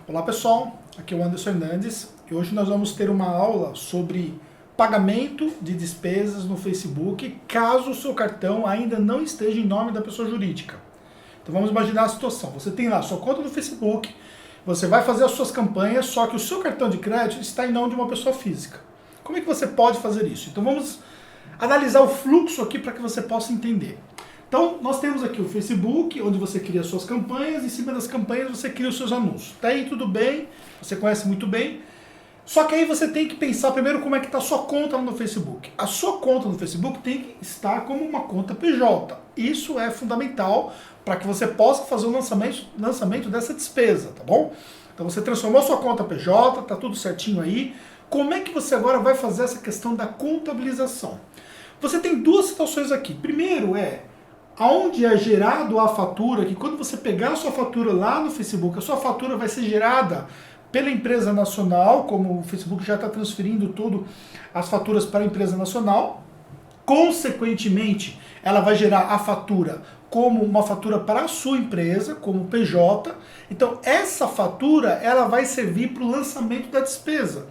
Olá pessoal, aqui é o Anderson Hernandes e hoje nós vamos ter uma aula sobre pagamento de despesas no Facebook caso o seu cartão ainda não esteja em nome da pessoa jurídica. Então vamos imaginar a situação, você tem lá a sua conta no Facebook, você vai fazer as suas campanhas, só que o seu cartão de crédito está em nome de uma pessoa física. Como é que você pode fazer isso? Então vamos analisar o fluxo aqui para que você possa entender. Então, nós temos aqui o Facebook, onde você cria suas campanhas, em cima das campanhas você cria os seus anúncios. Tá aí tudo bem, você conhece muito bem, só que aí você tem que pensar primeiro como é que está a sua conta no Facebook. A sua conta no Facebook tem que estar como uma conta PJ. Isso é fundamental para que você possa fazer o lançamento dessa despesa, tá bom? Então você transformou a sua conta PJ, tá tudo certinho aí. Como é que você agora vai fazer essa questão da contabilização? Você tem duas situações aqui. Primeiro aonde é gerado a fatura, que quando você pegar a sua fatura lá no Facebook, a sua fatura vai ser gerada pela empresa nacional, como o Facebook já está transferindo tudo as faturas para a empresa nacional. Consequentemente, ela vai gerar a fatura como uma fatura para a sua empresa, como PJ. Então, essa fatura ela vai servir para o lançamento da despesa.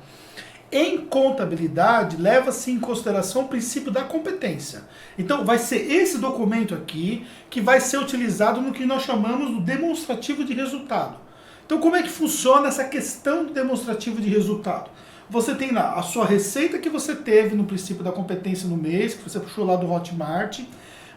Em contabilidade, leva-se em consideração o princípio da competência. Então, vai ser esse documento aqui que vai ser utilizado no que nós chamamos do demonstrativo de resultado. Então, como é que funciona essa questão do demonstrativo de resultado? Você tem lá a sua receita que você teve no princípio da competência no mês, que você puxou lá do Hotmart.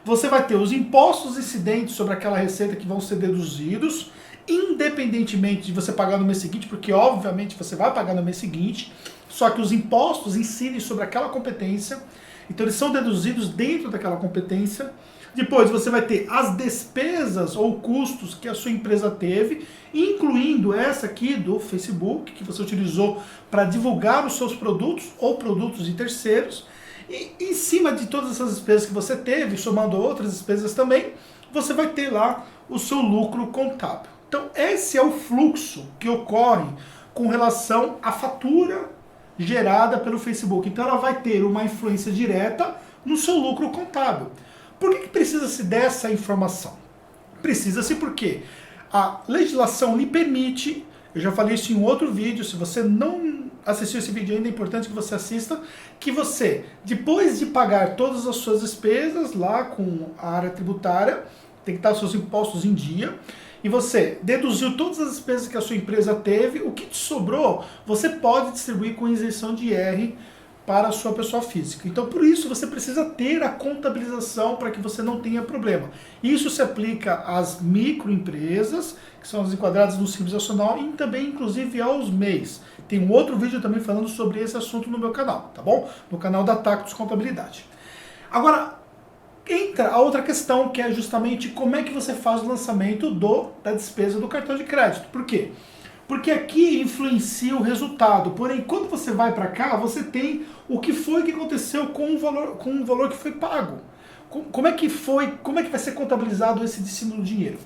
Você vai ter os impostos incidentes sobre aquela receita que vão ser deduzidos, independentemente de você pagar no mês seguinte, porque obviamente você vai pagar no mês seguinte, só que os impostos incidem sobre aquela competência, então eles são deduzidos dentro daquela competência. Depois você vai ter as despesas ou custos que a sua empresa teve, incluindo essa aqui do Facebook, que você utilizou para divulgar os seus produtos ou produtos de terceiros. E em cima de todas essas despesas que você teve, somando outras despesas também, você vai ter lá o seu lucro contábil. Então esse é o fluxo que ocorre com relação à fatura gerada pelo Facebook. Então ela vai ter uma influência direta no seu lucro contábil. Por que precisa-se dessa informação? Precisa-se porque a legislação lhe permite, eu já falei isso em um outro vídeo, se você não assistiu esse vídeo ainda, é importante que você assista, que você, depois de pagar todas as suas despesas lá com a área tributária, tem que estar os seus impostos em dia, e você deduziu todas as despesas que a sua empresa teve, o que te sobrou, você pode distribuir com isenção de IR para a sua pessoa física. Então, por isso, você precisa ter a contabilização para que você não tenha problema. Isso se aplica às microempresas, que são as enquadradas no Simples Nacional, e também, inclusive, aos MEIs. Tem um outro vídeo também falando sobre esse assunto no meu canal, tá bom? No canal da Tactus Contabilidade. Agora, entra a outra questão, que é justamente como é que você faz o lançamento da despesa do cartão de crédito. Por quê? Porque aqui influencia o resultado. Porém, quando você vai para cá, você tem o que foi que aconteceu com o valor que foi pago. Como é que vai ser contabilizado esse destino do dinheiro?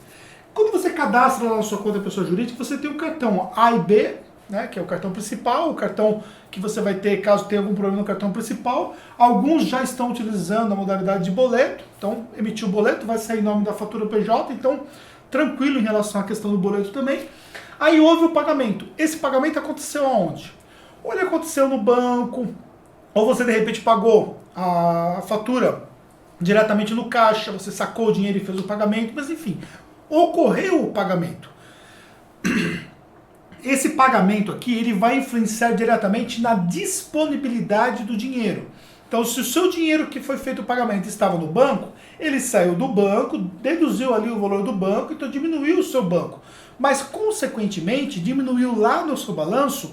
Quando você cadastra lá na sua conta pessoa jurídica, você tem o cartão A e B, né, que é o cartão principal, o cartão que você vai ter caso tenha algum problema no cartão principal. Alguns já estão utilizando a modalidade de boleto, então emitiu o boleto, vai sair em nome da fatura PJ, então tranquilo em relação à questão do boleto também. Aí houve o pagamento. Esse pagamento aconteceu aonde? Ou ele aconteceu no banco, ou você de repente pagou a fatura diretamente no caixa, você sacou o dinheiro e fez o pagamento, mas enfim, ocorreu o pagamento. Esse pagamento aqui, ele vai influenciar diretamente na disponibilidade do dinheiro. Então, se o seu dinheiro que foi feito o pagamento estava no banco, ele saiu do banco, deduziu ali o valor do banco, então diminuiu o seu banco. Mas, consequentemente, diminuiu lá no seu balanço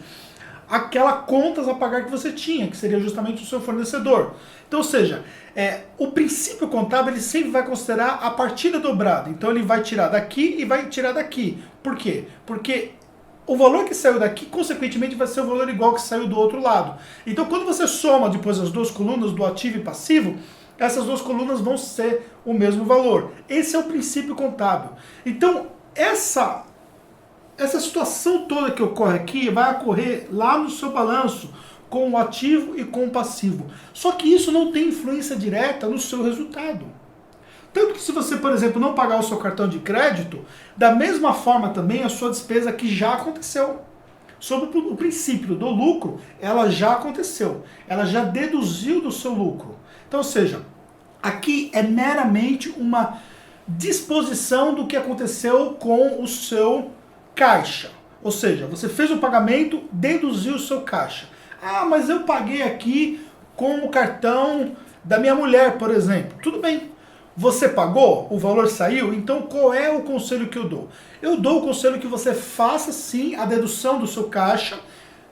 aquela contas a pagar que você tinha, que seria justamente o seu fornecedor. Então, ou seja, o princípio contábil ele sempre vai considerar a partida dobrada. Então, ele vai tirar daqui e vai tirar daqui. Por quê? Porque o valor que saiu daqui, consequentemente, vai ser o valor igual que saiu do outro lado. Então, quando você soma depois as duas colunas do ativo e passivo, essas duas colunas vão ser o mesmo valor. Esse é o princípio contábil. Então, essa situação toda que ocorre aqui vai ocorrer lá no seu balanço, com o ativo e com o passivo. Só que isso não tem influência direta no seu resultado. Tanto que se você, por exemplo, não pagar o seu cartão de crédito, da mesma forma também a sua despesa que já aconteceu. Sobre o princípio do lucro, ela já aconteceu. Ela já deduziu do seu lucro. Então, ou seja, aqui é meramente uma disposição do que aconteceu com o seu caixa. Ou seja, você fez o pagamento, deduziu o seu caixa. Ah, mas eu paguei aqui com o cartão da minha mulher, por exemplo. Tudo bem. Você pagou? O valor saiu? Então qual é o conselho que eu dou? Eu dou o conselho que você faça sim a dedução do seu caixa,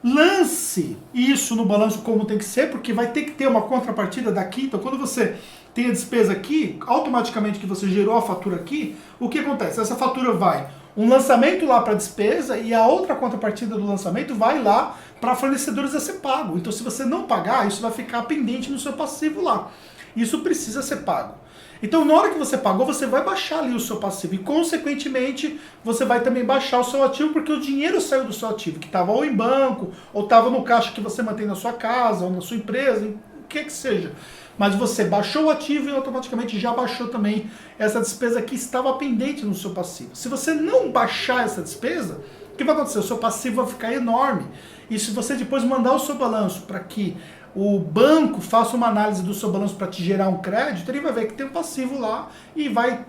lance isso no balanço como tem que ser, porque vai ter que ter uma contrapartida daqui. Então quando você tem a despesa aqui, automaticamente que você gerou a fatura aqui, o que acontece? Essa fatura vai um lançamento lá para despesa e a outra contrapartida do lançamento vai lá para fornecedores a ser pago. Então se você não pagar, isso vai ficar pendente no seu passivo lá. Isso precisa ser pago. Então, na hora que você pagou, você vai baixar ali o seu passivo e, consequentemente, você vai também baixar o seu ativo, porque o dinheiro saiu do seu ativo, que estava ou em banco, ou estava no caixa que você mantém na sua casa, ou na sua empresa, o que seja. Mas você baixou o ativo e automaticamente já baixou também essa despesa que estava pendente no seu passivo. Se você não baixar essa despesa, o que vai acontecer? O seu passivo vai ficar enorme. E se você depois mandar o seu balanço para que o banco faça uma análise do seu balanço para te gerar um crédito, ele vai ver que tem um passivo lá e vai,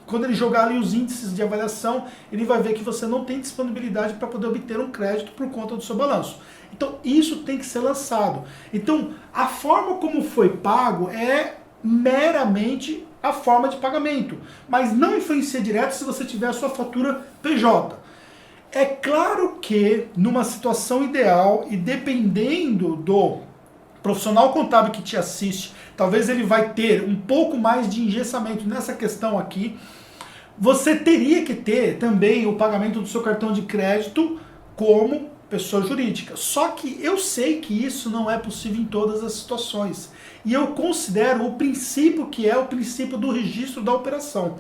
quando ele jogar ali os índices de avaliação, ele vai ver que você não tem disponibilidade para poder obter um crédito por conta do seu balanço. Então isso tem que ser lançado. Então a forma como foi pago é meramente a forma de pagamento, mas não influencia direto se você tiver a sua fatura PJ. É claro que numa situação ideal e dependendo do profissional contábil que te assiste, talvez ele vai ter um pouco mais de engessamento nessa questão aqui. Você teria que ter também o pagamento do seu cartão de crédito como pessoa jurídica. Só que eu sei que isso não é possível em todas as situações. E eu considero o princípio que é o princípio do registro da operação.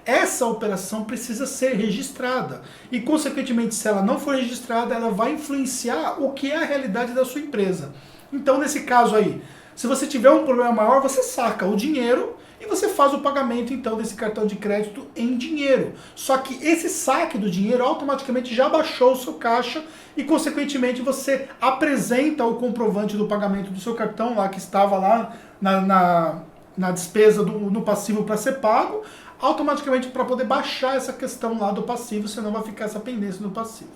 Essa operação precisa ser registrada. E, consequentemente, se ela não for registrada, ela vai influenciar o que é a realidade da sua empresa. Então, nesse caso aí, se você tiver um problema maior, você saca o dinheiro e você faz o pagamento, então, desse cartão de crédito em dinheiro. Só que esse saque do dinheiro automaticamente já baixou o seu caixa e, consequentemente, você apresenta o comprovante do pagamento do seu cartão lá, que estava lá na despesa no passivo para ser pago, automaticamente para poder baixar essa questão lá do passivo, senão vai ficar essa pendência no passivo.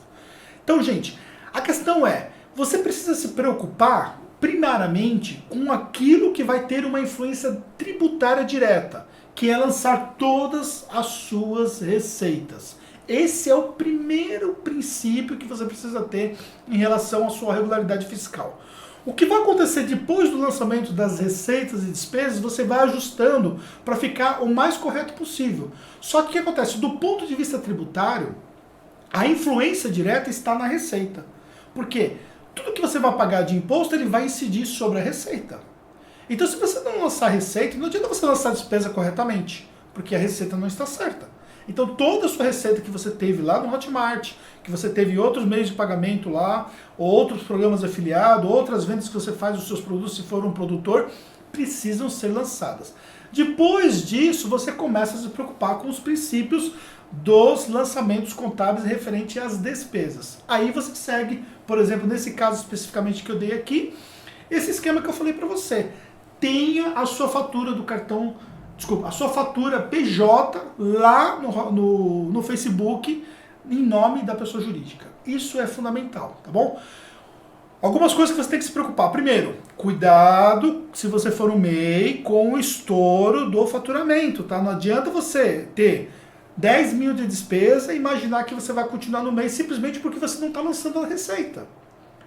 Então, gente, a questão é, você precisa se preocupar primariamente com aquilo que vai ter uma influência tributária direta, que é lançar todas as suas receitas. Esse é o primeiro princípio que você precisa ter em relação à sua regularidade fiscal. O que vai acontecer depois do lançamento das receitas e despesas, você vai ajustando para ficar o mais correto possível. Só que o que acontece? Do ponto de vista tributário, a influência direta está na receita. Por quê? Tudo que você vai pagar de imposto, ele vai incidir sobre a receita. Então, se você não lançar a receita, não adianta você lançar a despesa corretamente, porque a receita não está certa. Então, toda a sua receita que você teve lá no Hotmart, que você teve outros meios de pagamento lá, outros programas de afiliado, outras vendas que você faz dos seus produtos, se for um produtor, precisam ser lançadas. Depois disso, você começa a se preocupar com os princípios dos lançamentos contábeis referente às despesas. Aí você segue, por exemplo, nesse caso especificamente que eu dei aqui, esse esquema que eu falei para você. Tenha a sua fatura do cartão, a sua fatura PJ lá no Facebook em nome da pessoa jurídica. Isso é fundamental, tá bom? Algumas coisas que você tem que se preocupar. Primeiro, cuidado, se você for um MEI, com o estouro do faturamento, tá? Não adianta você ter 10 mil de despesa e imaginar que você vai continuar no mês simplesmente porque você não está lançando a receita.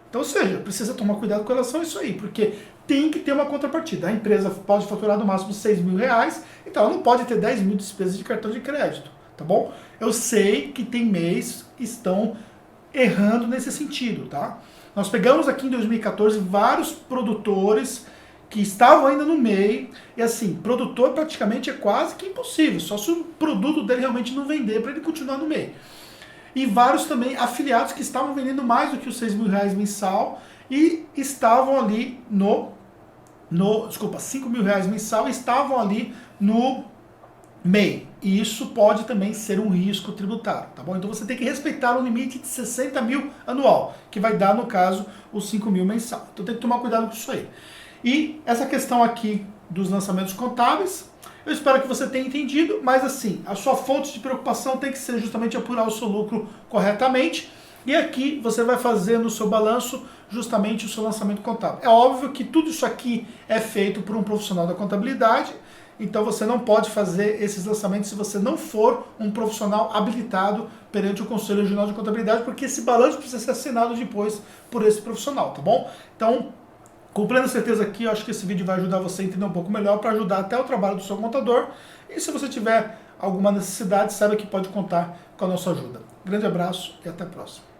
Então, ou seja, precisa tomar cuidado com relação a isso aí, porque tem que ter uma contrapartida. A empresa pode faturar no máximo 6 mil reais, então ela não pode ter 10 mil de despesas de cartão de crédito, tá bom? Eu sei que tem MEIs que estão errando nesse sentido, tá? Nós pegamos aqui em 2014 vários produtores que estavam ainda no MEI, e assim, produtor praticamente é quase que impossível, só se o produto dele realmente não vender para ele continuar no MEI. E vários também afiliados que estavam vendendo mais do que os 6 mil reais mensal e estavam ali 5 mil reais mensal, e estavam ali MEI. E isso pode também ser um risco tributário, tá bom? Então você tem que respeitar o limite de 60 mil anual, que vai dar, no caso, os 5 mil mensal. Então tem que tomar cuidado com isso aí. E essa questão aqui dos lançamentos contábeis, eu espero que você tenha entendido, mas assim, a sua fonte de preocupação tem que ser justamente apurar o seu lucro corretamente. E aqui você vai fazer no seu balanço justamente o seu lançamento contábil. É óbvio que tudo isso aqui é feito por um profissional da contabilidade, então você não pode fazer esses lançamentos se você não for um profissional habilitado perante o Conselho Regional de Contabilidade, porque esse balanço precisa ser assinado depois por esse profissional, tá bom? Então, com plena certeza aqui, eu acho que esse vídeo vai ajudar você a entender um pouco melhor para ajudar até o trabalho do seu contador. E se você tiver alguma necessidade, saiba que pode contar com a nossa ajuda. Grande abraço e até a próxima.